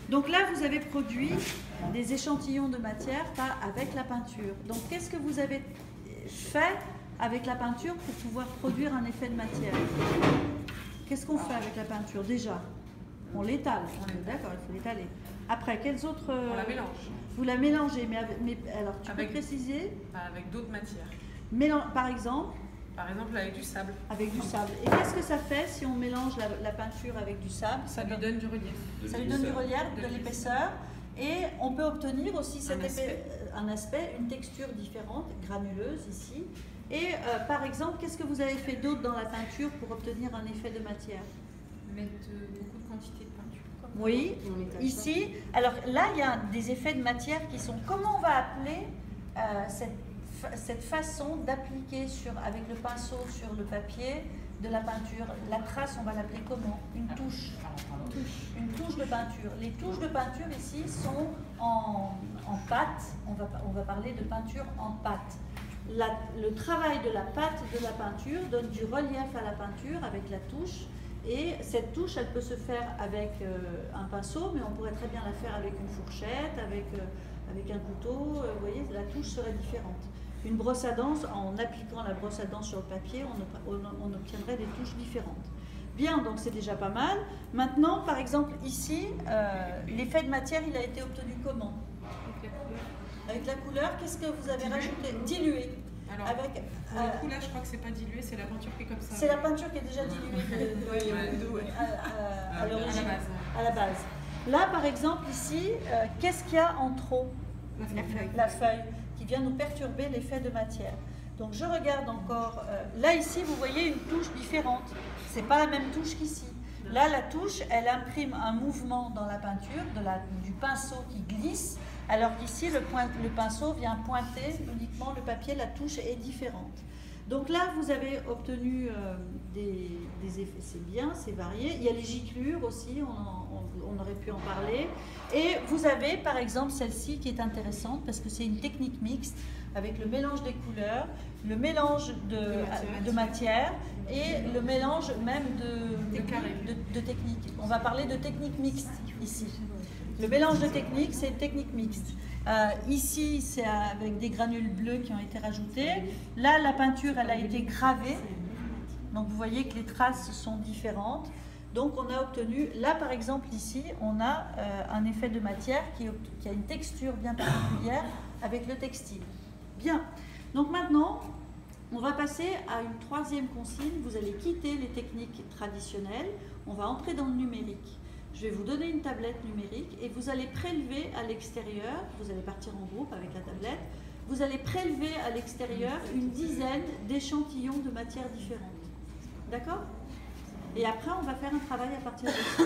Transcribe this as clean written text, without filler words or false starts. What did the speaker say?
Donc là, vous avez produit des échantillons de matière, pas avec la peinture. Donc qu'est-ce que vous avez fait avec la peinture pour pouvoir produire un effet de matière? Qu'est-ce qu'on fait avec la peinture? Déjà, on l'étale. D'accord, il faut l'étaler. Après, quels autres... On la mélange. Vous la mélangez, mais alors tu peux préciser? Avec d'autres matières. Par exemple avec du sable. Avec du sable. Et qu'est-ce que ça fait si on mélange la peinture avec du sable? Ça lui donne du relief. Ça lui donne du relief, de l'épaisseur. Et on peut obtenir aussi un aspect, une texture différente, granuleuse ici. Et par exemple, qu'est-ce que vous avez fait d'autre dans la peinture pour obtenir un effet de matière? Mettre beaucoup de quantité de peinture. Oui, ici. Alors là, il y a des effets de matière qui sont... Comment on va appeler cette façon d'appliquer avec le pinceau sur le papier de la peinture? La trace, on va l'appeler comment? Une touche. Une touche de peinture. Les touches de peinture ici sont en pâte. On va parler de peinture en pâte. Le travail de la pâte de la peinture donne du relief à la peinture avec la touche. Et cette touche, elle peut se faire avec un pinceau, mais on pourrait très bien la faire avec une fourchette, avec un couteau. Vous voyez, la touche serait différente. Une brosse à dents, en appliquant la brosse à dents sur le papier, on obtiendrait des touches différentes. Bien, donc c'est déjà pas mal. Maintenant, par exemple, ici, l'effet de matière, il a été obtenu comment? Avec la couleur, qu'est-ce que vous avez rajouté? Dilué. Alors, pour le coup, là, je crois que c'est pas dilué, c'est la peinture qui est comme ça. C'est la peinture qui est déjà diluée à l'origine, à la base. Là, par exemple, ici, qu'est-ce qu'il y a en trop? La feuille, qui vient nous perturber l'effet de matière. Donc, je regarde encore. Là, ici, vous voyez une touche différente. C'est pas la même touche qu'ici. Là, la touche, elle imprime un mouvement dans la peinture, du pinceau qui glisse, alors qu'ici, le pinceau vient pointer uniquement le papier, la touche est différente. Donc là, vous avez obtenu des effets, c'est bien, c'est varié. Il y a les giclures aussi, on aurait pu en parler. Et vous avez, par exemple, celle-ci qui est intéressante parce que c'est une technique mixte avec le mélange des couleurs, le mélange de matière et le mélange même de techniques. On va parler de technique mixte ici. Le mélange de techniques, c'est une technique mixte. Ici, c'est avec des granules bleues qui ont été rajoutés. Là, la peinture, elle a été gravée. Donc, vous voyez que les traces sont différentes. Donc, on a obtenu, là, par exemple, ici, on a un effet de matière qui a une texture bien particulière avec le textile. Bien. Donc, maintenant, on va passer à une troisième consigne. Vous allez quitter les techniques traditionnelles. On va entrer dans le numérique. Je vais vous donner une tablette numérique et vous allez prélever à l'extérieur, vous allez partir en groupe avec la tablette, vous allez prélever à l'extérieur une dizaine d'échantillons de matières différentes. D'accord? Et après, on va faire un travail à partir de ça.